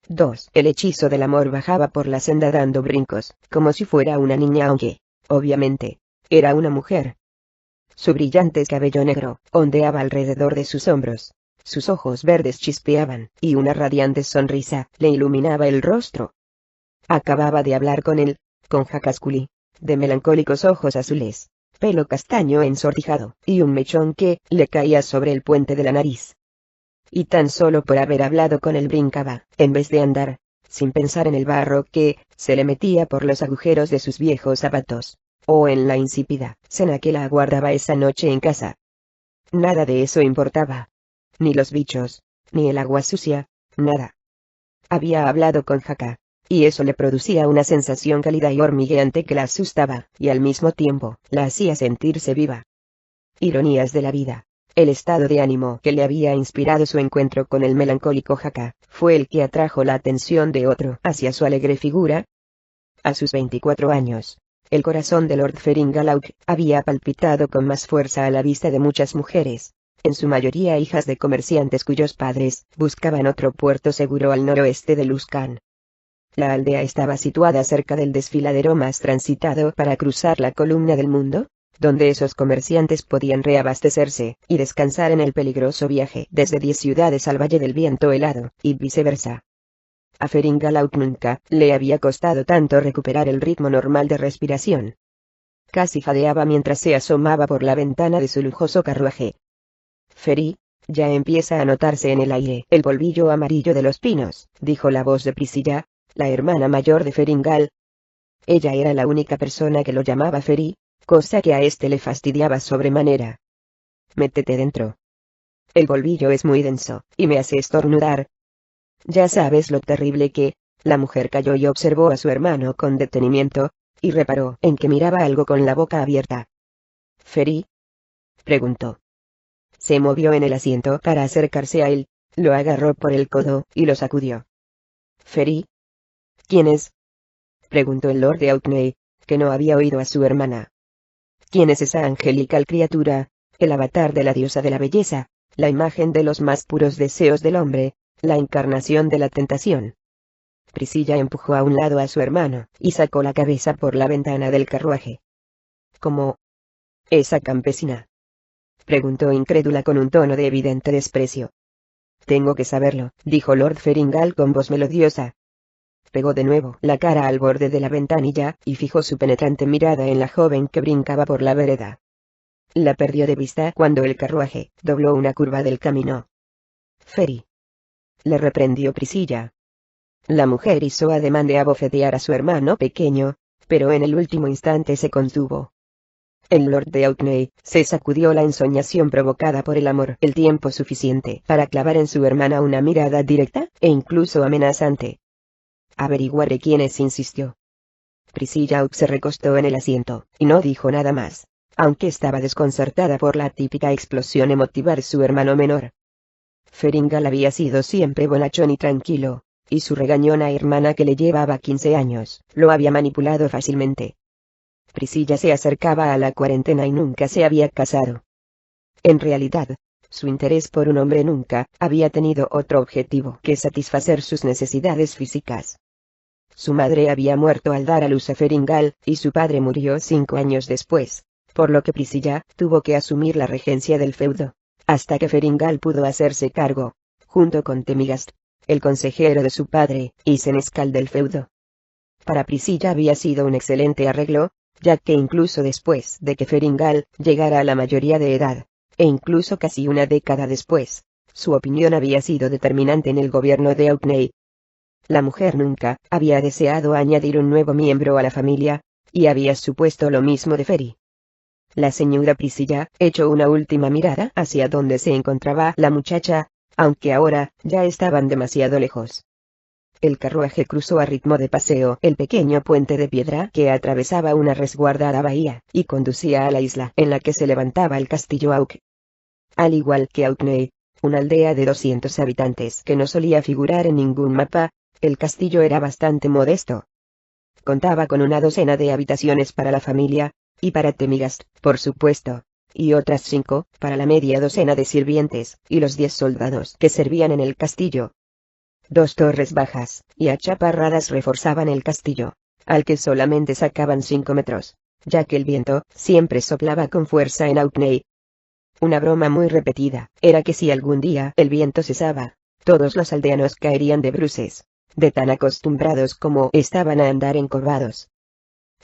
2. El hechizo del amor bajaba por la senda dando brincos, como si fuera una niña aunque, obviamente, era una mujer. Su brillante cabello negro ondeaba alrededor de sus hombros. Sus ojos verdes chispeaban, y una radiante sonrisa le iluminaba el rostro. Acababa de hablar con él, con Hakasculi, de melancólicos ojos azules, pelo castaño ensortijado, y un mechón que le caía sobre el puente de la nariz. Y tan solo por haber hablado con él brincaba, en vez de andar, sin pensar en el barro que se le metía por los agujeros de sus viejos zapatos, o en la insípida cena que la aguardaba esa noche en casa. Nada de eso importaba. Ni los bichos, ni el agua sucia, nada. Había hablado con Haka, y eso le producía una sensación cálida y hormigueante que la asustaba, y al mismo tiempo, la hacía sentirse viva. Ironías de la vida. El estado de ánimo que le había inspirado su encuentro con el melancólico Haka, fue el que atrajo la atención de otro hacia su alegre figura. A sus 24 años, el corazón de Lord Feringalauc había palpitado con más fuerza a la vista de muchas mujeres, en su mayoría hijas de comerciantes cuyos padres buscaban otro puerto seguro al noroeste de Luskan. La aldea estaba situada cerca del desfiladero más transitado para cruzar la columna del mundo, donde esos comerciantes podían reabastecerse y descansar en el peligroso viaje desde 10 ciudades al Valle del Viento Helado, y viceversa. A Feringalauc nunca le había costado tanto recuperar el ritmo normal de respiración. Casi jadeaba mientras se asomaba por la ventana de su lujoso carruaje. Feri, ya empieza a notarse en el aire el polvillo amarillo de los pinos, dijo la voz de Priscilla, la hermana mayor de Feringal. Ella era la única persona que lo llamaba Feri, cosa que a este le fastidiaba sobremanera. Métete dentro. El polvillo es muy denso, y me hace estornudar. Ya sabes lo terrible que... La mujer calló y observó a su hermano con detenimiento, y reparó en que miraba algo con la boca abierta. ¿Feri?, preguntó. Se movió en el asiento para acercarse a él, lo agarró por el codo y lo sacudió. ¿Feri? ¿Quién es?, preguntó el Lord de Aukney, que no había oído a su hermana. ¿Quién es esa angelical criatura, el avatar de la diosa de la belleza, la imagen de los más puros deseos del hombre, la encarnación de la tentación? Priscilla empujó a un lado a su hermano, y sacó la cabeza por la ventana del carruaje. ¿Cómo? ¿Esa campesina?, preguntó incrédula con un tono de evidente desprecio. Tengo que saberlo, dijo Lord Feringal con voz melodiosa. Pegó de nuevo la cara al borde de la ventanilla, y fijó su penetrante mirada en la joven que brincaba por la vereda. La perdió de vista cuando el carruaje dobló una curva del camino. Feri, le reprendió Priscilla. La mujer hizo ademán de abofetear a su hermano pequeño, pero en el último instante se contuvo. El Lord de Aukney se sacudió la ensoñación provocada por el amor el tiempo suficiente para clavar en su hermana una mirada directa e incluso amenazante. Averiguaré quién es, insistió. Priscilla se recostó en el asiento, y no dijo nada más, aunque estaba desconcertada por la típica explosión emotiva de su hermano menor. Feringal había sido siempre bonachón y tranquilo, y su regañona hermana que le llevaba 15 años, lo había manipulado fácilmente. Priscilla se acercaba a la cuarentena y nunca se había casado. En realidad, su interés por un hombre nunca había tenido otro objetivo que satisfacer sus necesidades físicas. Su madre había muerto al dar a luz a Feringal, y su padre murió 5 años después, por lo que Priscilla tuvo que asumir la regencia del feudo, hasta que Feringal pudo hacerse cargo, junto con Temigast, el consejero de su padre, y senescal del feudo. Para Priscilla había sido un excelente arreglo, ya que incluso después de que Feringal llegara a la mayoría de edad, e incluso casi una década después, su opinión había sido determinante en el gobierno de Aukney. La mujer nunca había deseado añadir un nuevo miembro a la familia, y había supuesto lo mismo de Feri. La señora Priscilla echó una última mirada hacia donde se encontraba la muchacha, aunque ahora ya estaban demasiado lejos. El carruaje cruzó a ritmo de paseo el pequeño puente de piedra que atravesaba una resguardada bahía, y conducía a la isla en la que se levantaba el castillo Auk. Al igual que Aukney, una aldea de 200 habitantes que no solía figurar en ningún mapa, el castillo era bastante modesto. Contaba con una docena de habitaciones para la familia, y para Temigast, por supuesto, y otras 5, para la media docena de sirvientes, y los 10 soldados que servían en el castillo. 2 torres bajas y achaparradas reforzaban el castillo, al que solamente sacaban 5 metros, ya que el viento siempre soplaba con fuerza en Hautney. Una broma muy repetida era que si algún día el viento cesaba, todos los aldeanos caerían de bruces, de tan acostumbrados como estaban a andar encorvados.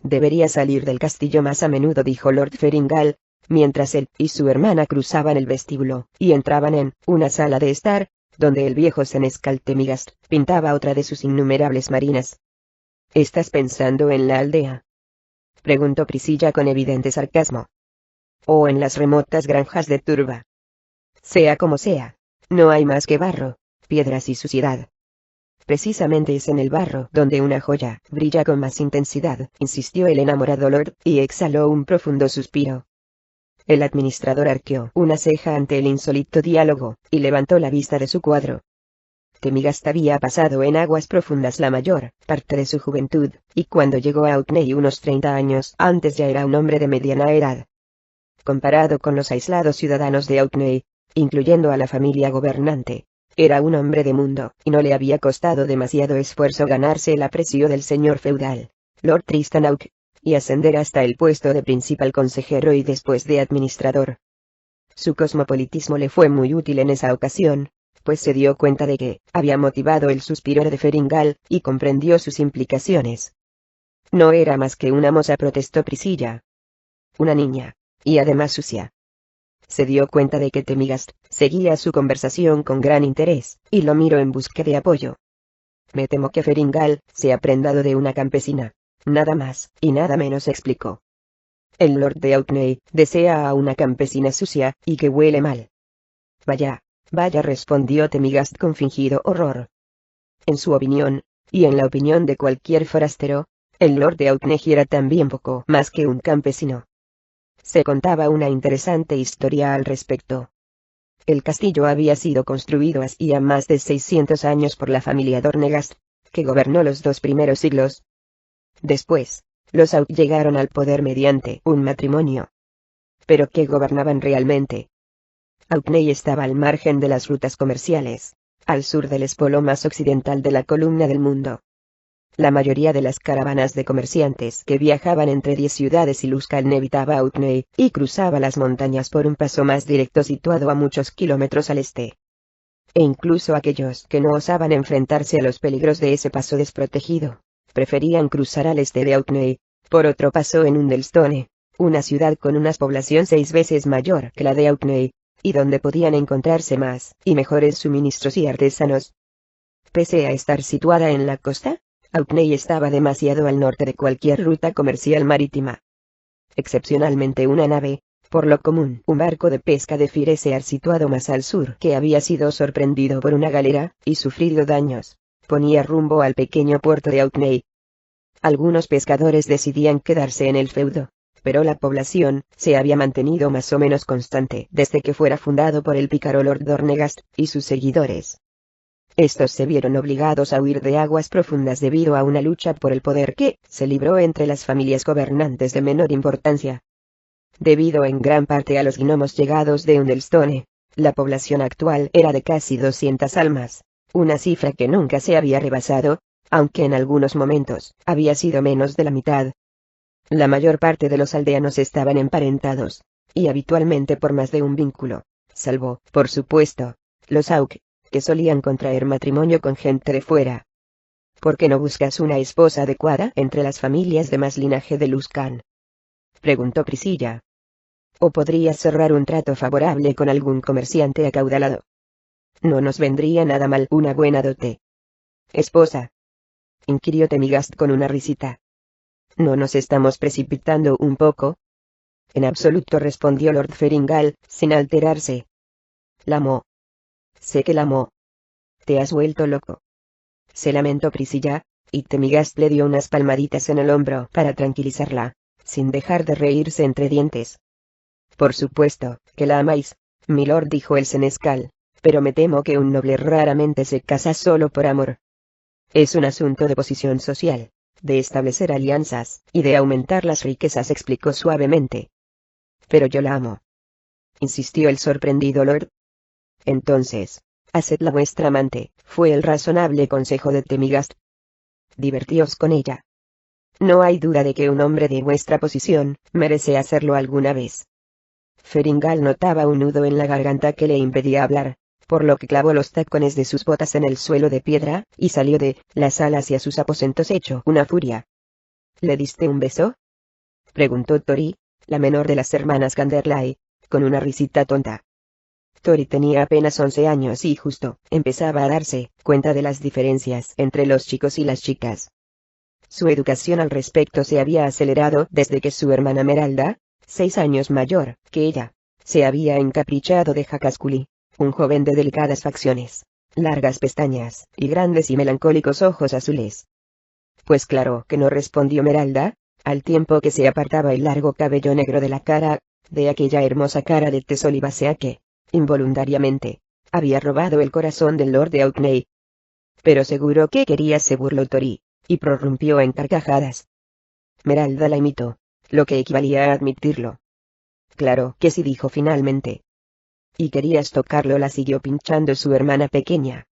Debería salir del castillo más a menudo, dijo Lord Ferringal, mientras él y su hermana cruzaban el vestíbulo y entraban en una sala de estar, donde el viejo senescal Temigast pintaba otra de sus innumerables marinas. ¿Estás pensando en la aldea?, preguntó Priscilla con evidente sarcasmo. ¿O en las remotas granjas de Turba? Sea como sea, no hay más que barro, piedras y suciedad. Precisamente es en el barro donde una joya brilla con más intensidad, insistió el enamorado Lord, y exhaló un profundo suspiro. El administrador arqueó una ceja ante el insólito diálogo, y levantó la vista de su cuadro. Temigast había pasado en aguas profundas la mayor parte de su juventud, y cuando llegó a Hautney unos 30 años antes ya era un hombre de mediana edad. Comparado con los aislados ciudadanos de Hautney, incluyendo a la familia gobernante, era un hombre de mundo, y no le había costado demasiado esfuerzo ganarse el aprecio del señor feudal, Lord Tristan Hawke, y ascender hasta el puesto de principal consejero y después de administrador. Su cosmopolitismo le fue muy útil en esa ocasión, pues se dio cuenta de que había motivado el suspiro de Ferringal, y comprendió sus implicaciones. No era más que una moza, protestó Priscilla. Una niña, y además sucia. Se dio cuenta de que Temigast seguía su conversación con gran interés, y lo miró en busca de apoyo. Me temo que Ferringal se ha prendado de una campesina. Nada más, y nada menos, explicó. El Lord de Hautney desea a una campesina sucia, y que huele mal. Vaya, vaya, respondió Temigast con fingido horror. En su opinión, y en la opinión de cualquier forastero, el Lord de Hautney era también poco más que un campesino. Se contaba una interesante historia al respecto. El castillo había sido construido hacía más de 600 años por la familia Dornegast, que gobernó los 2 primeros siglos. Después, los Hawke llegaron al poder mediante un matrimonio. ¿Pero qué gobernaban realmente? Hautney estaba al margen de las rutas comerciales, al sur del espolo más occidental de la columna del mundo. La mayoría de las caravanas de comerciantes que viajaban entre 10 ciudades y Luskan evitaba Hautney, y cruzaba las montañas por un paso más directo situado a muchos kilómetros al este. E incluso aquellos que no osaban enfrentarse a los peligros de ese paso desprotegido, preferían cruzar al este de Hautney, por otro paso en Undelstone, una ciudad con una población 6 veces mayor que la de Hautney, y donde podían encontrarse más y mejores suministros y artesanos. Pese a estar situada en la costa, Hautney estaba demasiado al norte de cualquier ruta comercial marítima. Excepcionalmente una nave, por lo común un barco de pesca de Firesear situado más al sur, que había sido sorprendido por una galera, y sufrido daños, ponía rumbo al pequeño puerto de Hautney. Algunos pescadores decidían quedarse en el feudo, pero la población se había mantenido más o menos constante desde que fuera fundado por el pícaro Lord Dornegast y sus seguidores. Estos se vieron obligados a huir de aguas profundas debido a una lucha por el poder que se libró entre las familias gobernantes de menor importancia. Debido en gran parte a los gnomos llegados de Undelstone, la población actual era de casi 200 almas, una cifra que nunca se había rebasado, aunque en algunos momentos había sido menos de la mitad. La mayor parte de los aldeanos estaban emparentados, y habitualmente por más de un vínculo, salvo, por supuesto, los Hawke, que solían contraer matrimonio con gente de fuera. ¿Por qué no buscas una esposa adecuada entre las familias de más linaje de Luskan?, preguntó Priscilla. ¿O podrías cerrar un trato favorable con algún comerciante acaudalado? No nos vendría nada mal una buena dote. ¿Esposa?, inquirió Temigast con una risita. ¿No nos estamos precipitando un poco? En absoluto, respondió Lord Ferringal, sin alterarse. La amó. Sé que la amó. Te has vuelto loco. Se lamentó Priscilla, y Temigast le dio unas palmaditas en el hombro para tranquilizarla, sin dejar de reírse entre dientes. Por supuesto, que la amáis, milord, dijo el senescal, pero me temo que un noble raramente se casa solo por amor. Es un asunto de posición social, de establecer alianzas, y de aumentar las riquezas, explicó suavemente. Pero yo la amo, insistió el sorprendido lord. Entonces, hacedla vuestra amante, fue el razonable consejo de Temigast. Divertíos con ella. No hay duda de que un hombre de vuestra posición, merece hacerlo alguna vez. Feringal notaba un nudo en la garganta que le impedía hablar, por lo que clavó los tacones de sus botas en el suelo de piedra, y salió de la sala hacia sus aposentos hecho una furia. ¿Le diste un beso?, preguntó Tori, la menor de las hermanas Ganderlai, con una risita tonta. Tori tenía apenas 11 años y justo empezaba a darse cuenta de las diferencias entre los chicos y las chicas. Su educación al respecto se había acelerado desde que su hermana Meralda, 6 años mayor que ella, se había encaprichado de Hakasculi, un joven de delicadas facciones, largas pestañas, y grandes y melancólicos ojos azules. Pues claro que no, respondió Meralda, al tiempo que se apartaba el largo cabello negro de la cara, de aquella hermosa cara de tez olivácea que, involuntariamente, había robado el corazón del Lord de Orkney. Pero seguro que quería, se burló Tori, y prorrumpió en carcajadas. Meralda la imitó, lo que equivalía a admitirlo. Claro que sí, dijo finalmente. ¿Y querías tocarlo?, la siguió pinchando su hermana pequeña.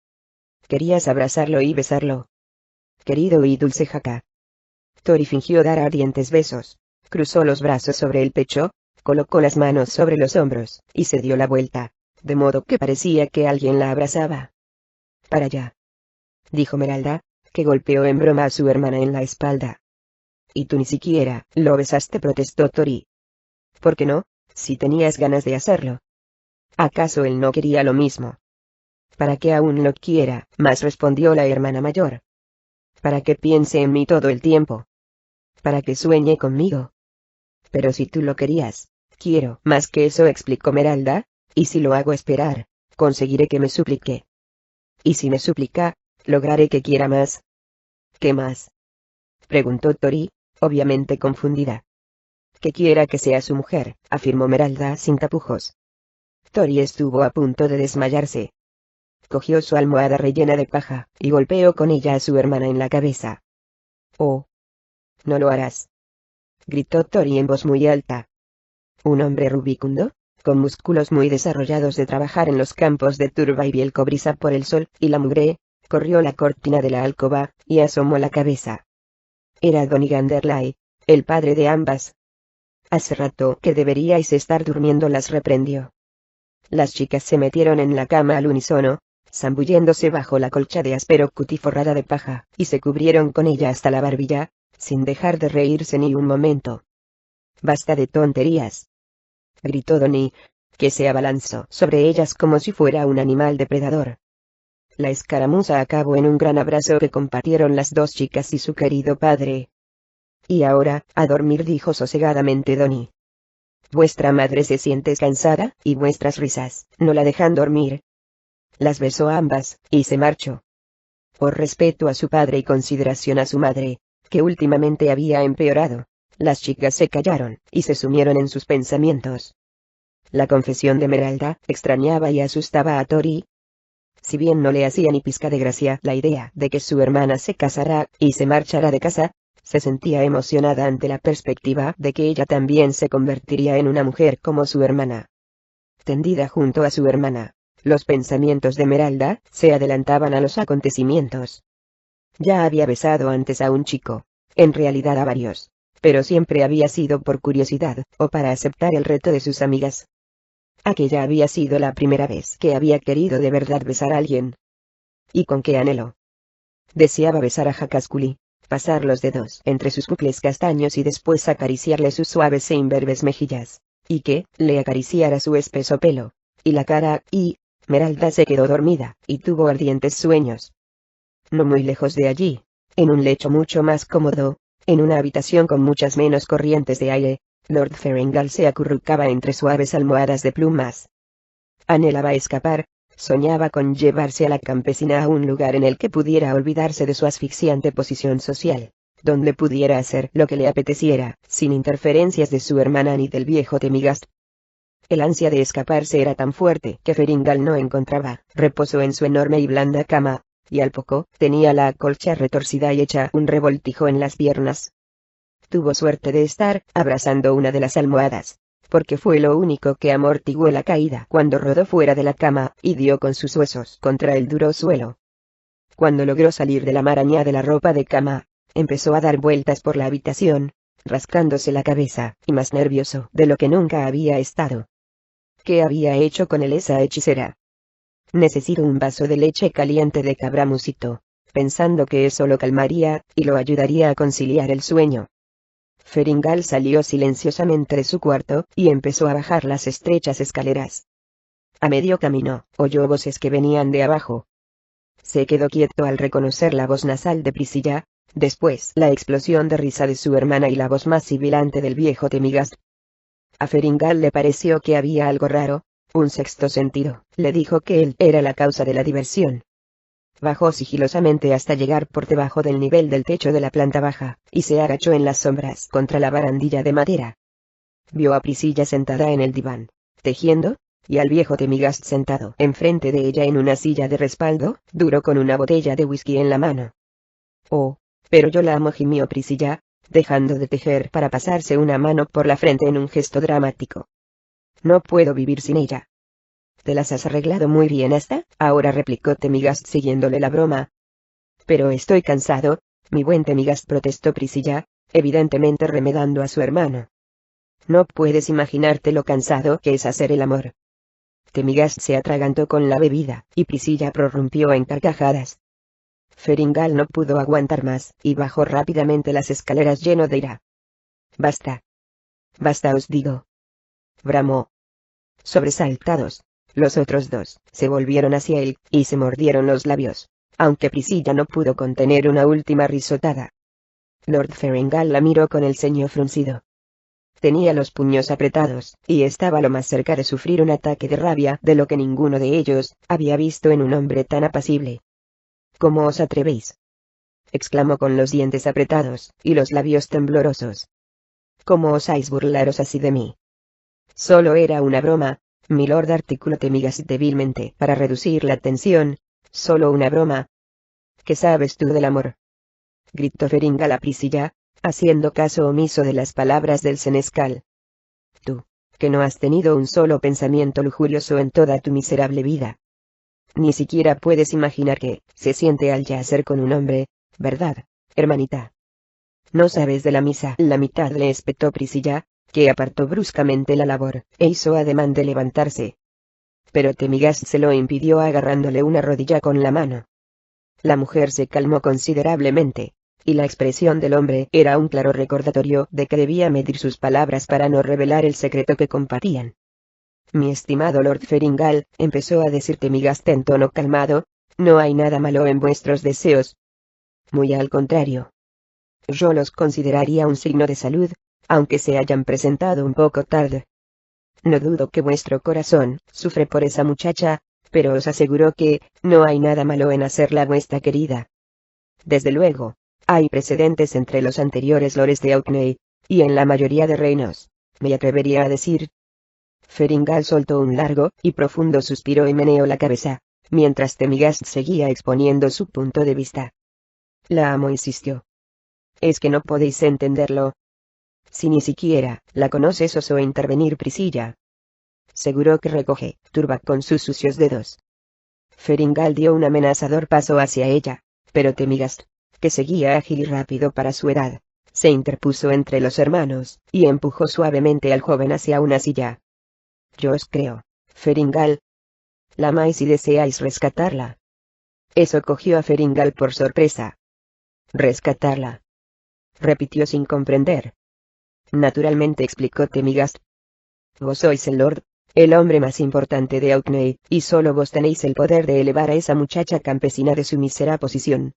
Querías abrazarlo y besarlo. Querido y dulce Haka. Tori fingió dar ardientes besos, cruzó los brazos sobre el pecho, colocó las manos sobre los hombros, y se dio la vuelta, de modo que parecía que alguien la abrazaba. Para allá, dijo Meralda, que golpeó en broma a su hermana en la espalda. Y tú ni siquiera lo besaste, protestó Tori. ¿Por qué no, si tenías ganas de hacerlo? ¿Acaso él no quería lo mismo? Para que aún lo quiera más, respondió la hermana mayor. Para que piense en mí todo el tiempo. Para que sueñe conmigo. Pero si tú lo querías, quiero más que eso, explicó Meralda, y si lo hago esperar, conseguiré que me suplique. Y si me suplica, lograré que quiera más. ¿Qué más?, preguntó Tori, obviamente confundida. Que quiera que sea su mujer, afirmó Meralda sin tapujos. Tori estuvo a punto de desmayarse. Cogió su almohada rellena de paja, y golpeó con ella a su hermana en la cabeza. «Oh, no lo harás», gritó Tori en voz muy alta. Un hombre rubicundo, con músculos muy desarrollados de trabajar en los campos de turba y piel cobriza por el sol y la mugre, corrió la cortina de la alcoba, y asomó la cabeza. Era Donny Ganderlai, el padre de ambas. Hace rato que deberíais estar durmiendo, las reprendió. Las chicas se metieron en la cama al unísono, zambulléndose bajo la colcha de áspero cuti forrada de paja, y se cubrieron con ella hasta la barbilla, sin dejar de reírse ni un momento. «Basta de tonterías», gritó Donny, que se abalanzó sobre ellas como si fuera un animal depredador. La escaramuza acabó en un gran abrazo que compartieron las dos chicas y su querido padre. «Y ahora, a dormir», dijo sosegadamente Donny. «Vuestra madre se siente cansada, y vuestras risas no la dejan dormir». Las besó a ambas, y se marchó. Por respeto a su padre y consideración a su madre, que últimamente había empeorado, las chicas se callaron, y se sumieron en sus pensamientos. La confesión de Meralda extrañaba y asustaba a Tori. Si bien no le hacía ni pizca de gracia la idea de que su hermana se casara y se marchara de casa, se sentía emocionada ante la perspectiva de que ella también se convertiría en una mujer como su hermana. Tendida junto a su hermana, los pensamientos de Meralda se adelantaban a los acontecimientos. Ya había besado antes a un chico, en realidad a varios, pero siempre había sido por curiosidad, o para aceptar el reto de sus amigas. Aquella había sido la primera vez que había querido de verdad besar a alguien. ¿Y con qué anhelo? Deseaba besar a Hakasculi, pasar los dedos entre sus bucles castaños y después acariciarle sus suaves e imberbes mejillas, y que le acariciara su espeso pelo, y la cara, y Meralda se quedó dormida, y tuvo ardientes sueños. No muy lejos de allí, en un lecho mucho más cómodo, en una habitación con muchas menos corrientes de aire, Lord Ferengale se acurrucaba entre suaves almohadas de plumas. Anhelaba escapar, soñaba con llevarse a la campesina a un lugar en el que pudiera olvidarse de su asfixiante posición social, donde pudiera hacer lo que le apeteciera, sin interferencias de su hermana ni del viejo Temigast. El ansia de escaparse era tan fuerte que Ferengale no encontraba reposo en su enorme y blanda cama, y al poco tenía la colcha retorcida y hecha un revoltijo en las piernas. Tuvo suerte de estar abrazando una de las almohadas, porque fue lo único que amortiguó la caída cuando rodó fuera de la cama y dio con sus huesos contra el duro suelo. Cuando logró salir de la maraña de la ropa de cama, empezó a dar vueltas por la habitación, rascándose la cabeza, y más nervioso de lo que nunca había estado. ¿Qué había hecho con él esa hechicera? Necesito un vaso de leche caliente de cabra, musitó, pensando que eso lo calmaría, y lo ayudaría a conciliar el sueño. Feringal salió silenciosamente de su cuarto, y empezó a bajar las estrechas escaleras. A medio camino, oyó voces que venían de abajo. Se quedó quieto al reconocer la voz nasal de Priscilla, después la explosión de risa de su hermana y la voz más sibilante del viejo Temigast. A Feringal le pareció que había algo raro, un sexto sentido, le dijo que él era la causa de la diversión. Bajó sigilosamente hasta llegar por debajo del nivel del techo de la planta baja, y se agachó en las sombras contra la barandilla de madera. Vio a Priscilla sentada en el diván, tejiendo, y al viejo Temigast sentado enfrente de ella en una silla de respaldo, duro con una botella de whisky en la mano. Oh, pero yo la amo, gimió Priscilla, dejando de tejer para pasarse una mano por la frente en un gesto dramático. No puedo vivir sin ella. ¿Te las has arreglado muy bien hasta ahora?, replicó Temigast siguiéndole la broma. Pero estoy cansado, mi buen Temigast, protestó Priscilla, evidentemente remedando a su hermano. No puedes imaginarte lo cansado que es hacer el amor. Temigast se atragantó con la bebida, y Priscilla prorrumpió en carcajadas. Feringal no pudo aguantar más, y bajó rápidamente las escaleras lleno de ira. Basta. Basta, os digo. Bramó. Sobresaltados, los otros dos se volvieron hacia él, y se mordieron los labios, aunque Priscilla no pudo contener una última risotada. Lord Feringal la miró con el ceño fruncido. Tenía los puños apretados, y estaba lo más cerca de sufrir un ataque de rabia de lo que ninguno de ellos había visto en un hombre tan apacible. ¿Cómo os atrevéis?, exclamó con los dientes apretados y los labios temblorosos. ¿Cómo osáis burlaros así de mí? Solo era una broma, milord, articuló Temigast débilmente para reducir la tensión. Solo una broma. ¿Qué sabes tú del amor?, gritó Feringal a Priscilla, haciendo caso omiso de las palabras del senescal. Tú, que no has tenido un solo pensamiento lujurioso en toda tu miserable vida. Ni siquiera puedes imaginar qué se siente al yacer con un hombre, ¿verdad, hermanita? No sabes de la misa. La mitad, le espetó Priscilla, que apartó bruscamente la labor, e hizo ademán de levantarse. Pero Temigast se lo impidió agarrándole una rodilla con la mano. La mujer se calmó considerablemente, y la expresión del hombre era un claro recordatorio de que debía medir sus palabras para no revelar el secreto que compartían. Mi estimado Lord Feringal, empezó a decir Temigast en tono calmado, no hay nada malo en vuestros deseos. Muy al contrario. Yo los consideraría un signo de salud, aunque se hayan presentado un poco tarde. No dudo que vuestro corazón sufre por esa muchacha, pero os aseguro que no hay nada malo en hacerla vuestra querida. Desde luego, hay precedentes entre los anteriores lores de Orkney, y en la mayoría de reinos, me atrevería a decir. Feringal soltó un largo y profundo suspiro y meneó la cabeza, mientras Temigast seguía exponiendo su punto de vista. La amo, insistió. Es que no podéis entenderlo. Si ni siquiera la conoces, osó intervenir Priscilla. Seguro que recoge, turba con sus sucios dedos. Feringal dio un amenazador paso hacia ella, pero Temigast, que seguía ágil y rápido para su edad, se interpuso entre los hermanos, y empujó suavemente al joven hacia una silla. Yo os creo, Feringal. La amáis y deseáis rescatarla. Eso cogió a Feringal por sorpresa. ¿Rescatarla?, repitió sin comprender. Naturalmente, explicó Temigast. Vos sois el lord, el hombre más importante de Orkney, y solo vos tenéis el poder de elevar a esa muchacha campesina de su mísera posición.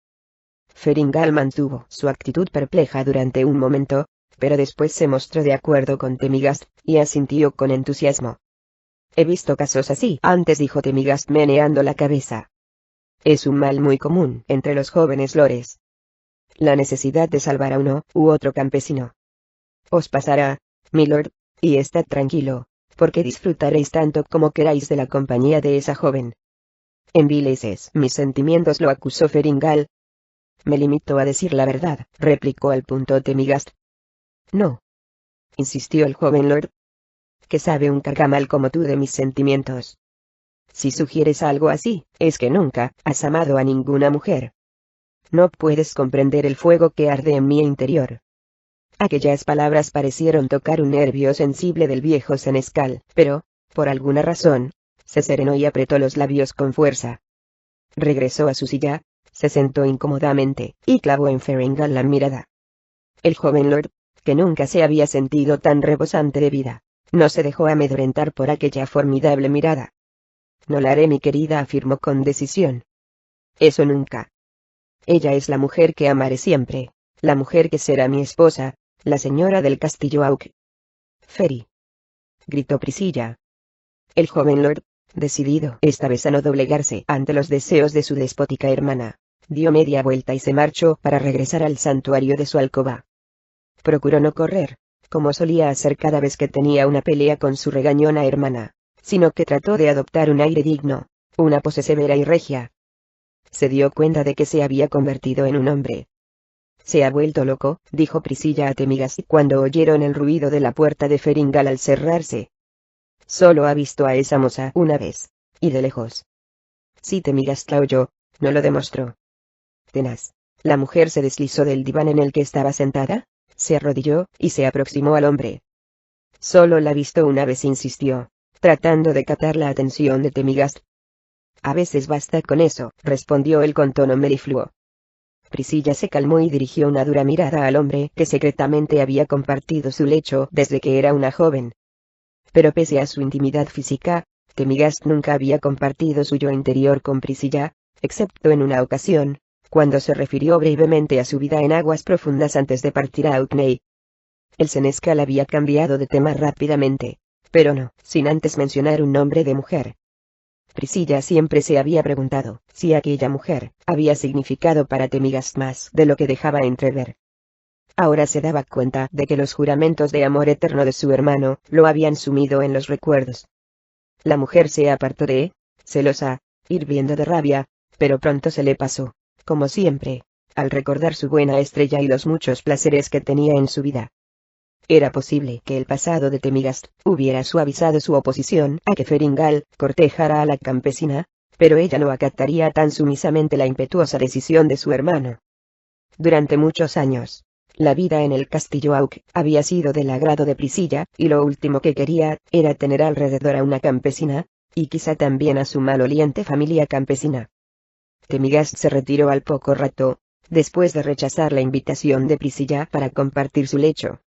Feringal mantuvo su actitud perpleja durante un momento, pero después se mostró de acuerdo con Temigast, y asintió con entusiasmo. He visto casos así antes, dijo Temigast meneando la cabeza. Es un mal muy común entre los jóvenes lores. La necesidad de salvar a uno u otro campesino. Os pasará, milord, y estad tranquilo, porque disfrutaréis tanto como queráis de la compañía de esa joven. Envileces mis sentimientos, lo acusó Feringal. Me limito a decir la verdad, replicó al punto Temigast. No, insistió el joven lord. que sabe un carcamal como tú de mis sentimientos. Si sugieres algo así, es que nunca has amado a ninguna mujer. No puedes comprender el fuego que arde en mi interior. Aquellas palabras parecieron tocar un nervio sensible del viejo senescal, pero, por alguna razón, se serenó y apretó los labios con fuerza. Regresó a su silla, se sentó incómodamente, y clavó en Ferengale la mirada. El joven lord, que nunca se había sentido tan rebosante de vida, no se dejó amedrentar por aquella formidable mirada. No la haré, mi querida, afirmó con decisión. Eso nunca. Ella es la mujer que amaré siempre, la mujer que será mi esposa, la señora del castillo Auk. Ferry, gritó Priscilla. El joven lord, decidido esta vez a no doblegarse ante los deseos de su despótica hermana, dio media vuelta y se marchó para regresar al santuario de su alcoba. Procuró no correr, como solía hacer cada vez que tenía una pelea con su regañona hermana, sino que trató de adoptar un aire digno, una pose severa y regia. Se dio cuenta de que se había convertido en un hombre. Se ha vuelto loco, dijo Priscilla a Temigast cuando oyeron el ruido de la puerta de Ferengale al cerrarse. Solo ha visto a esa moza una vez, y de lejos. Sí, Temigast la oyó, no lo demostró. Tenaz. La mujer se deslizó del diván en el que estaba sentada, se arrodilló, y se aproximó al hombre. Solo la ha visto una vez, insistió, tratando de captar la atención de Temigast. A veces basta con eso, respondió él con tono melifluo. Priscilla se calmó y dirigió una dura mirada al hombre que secretamente había compartido su lecho desde que era una joven. Pero pese a su intimidad física, Temigast nunca había compartido su yo interior con Priscilla, excepto en una ocasión, cuando se refirió brevemente a su vida en aguas profundas antes de partir a Orkney. El senescal había cambiado de tema rápidamente, pero no, sin antes mencionar un nombre de mujer. Priscilla siempre se había preguntado si aquella mujer había significado para Temigast más de lo que dejaba entrever. Ahora se daba cuenta de que los juramentos de amor eterno de su hermano lo habían sumido en los recuerdos. La mujer se apartó de él, celosa, hirviendo de rabia, pero pronto se le pasó, como siempre, al recordar su buena estrella y los muchos placeres que tenía en su vida. Era posible que el pasado de Temigast hubiera suavizado su oposición a que Ferengale cortejara a la campesina, pero ella no acataría tan sumisamente la impetuosa decisión de su hermano. Durante muchos años, la vida en el castillo Auk había sido del agrado de Priscilla, y lo último que quería era tener alrededor a una campesina, y quizá también a su maloliente familia campesina. Temigast se retiró al poco rato, después de rechazar la invitación de Priscilla para compartir su lecho.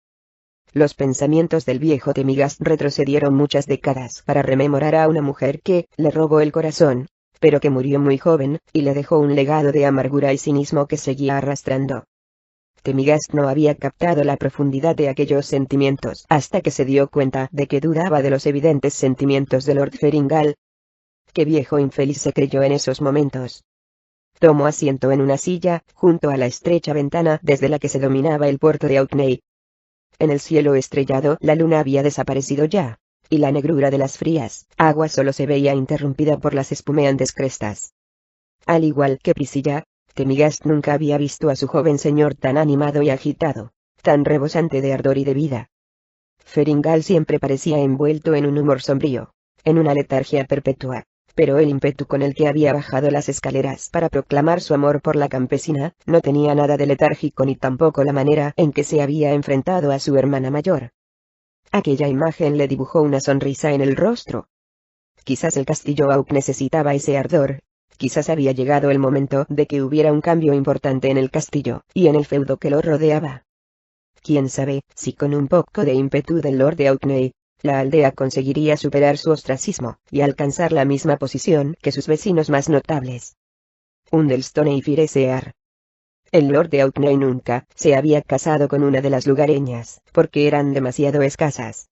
Los pensamientos del viejo Temigast retrocedieron muchas décadas para rememorar a una mujer que le robó el corazón, pero que murió muy joven, y le dejó un legado de amargura y cinismo que seguía arrastrando. Temigast no había captado la profundidad de aquellos sentimientos hasta que se dio cuenta de que dudaba de los evidentes sentimientos de Lord Ferengale. Qué viejo infeliz se creyó en esos momentos. Tomó asiento en una silla, junto a la estrecha ventana desde la que se dominaba el puerto de Orkney. En el cielo estrellado la luna había desaparecido ya, y la negrura de las frías aguas solo se veía interrumpida por las espumeantes crestas. Al igual que Priscilla, Temigast nunca había visto a su joven señor tan animado y agitado, tan rebosante de ardor y de vida. Ferengale siempre parecía envuelto en un humor sombrío, en una letargia perpetua, pero el ímpetu con el que había bajado las escaleras para proclamar su amor por la campesina, no tenía nada de letárgico ni tampoco la manera en que se había enfrentado a su hermana mayor. Aquella imagen le dibujó una sonrisa en el rostro. Quizás el castillo Auk necesitaba ese ardor, quizás había llegado el momento de que hubiera un cambio importante en el castillo, y en el feudo que lo rodeaba. Quién sabe, si con un poco de ímpetu del Lord de Orkney, la aldea conseguiría superar su ostracismo, y alcanzar la misma posición que sus vecinos más notables. Undlestone y Firesear. El Lord de Orkney nunca se había casado con una de las lugareñas, porque eran demasiado escasas.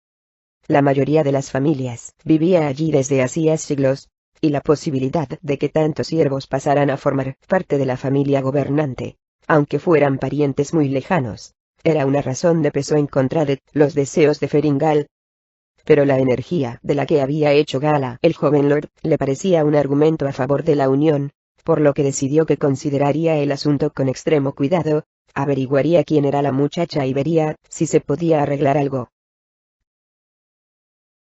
La mayoría de las familias vivía allí desde hacía siglos, y la posibilidad de que tantos siervos pasaran a formar parte de la familia gobernante, aunque fueran parientes muy lejanos, era una razón de peso en contra de los deseos de Ferengale. Pero la energía de la que había hecho gala el joven lord le parecía un argumento a favor de la unión, por lo que decidió que consideraría el asunto con extremo cuidado, averiguaría quién era la muchacha y vería si se podía arreglar algo.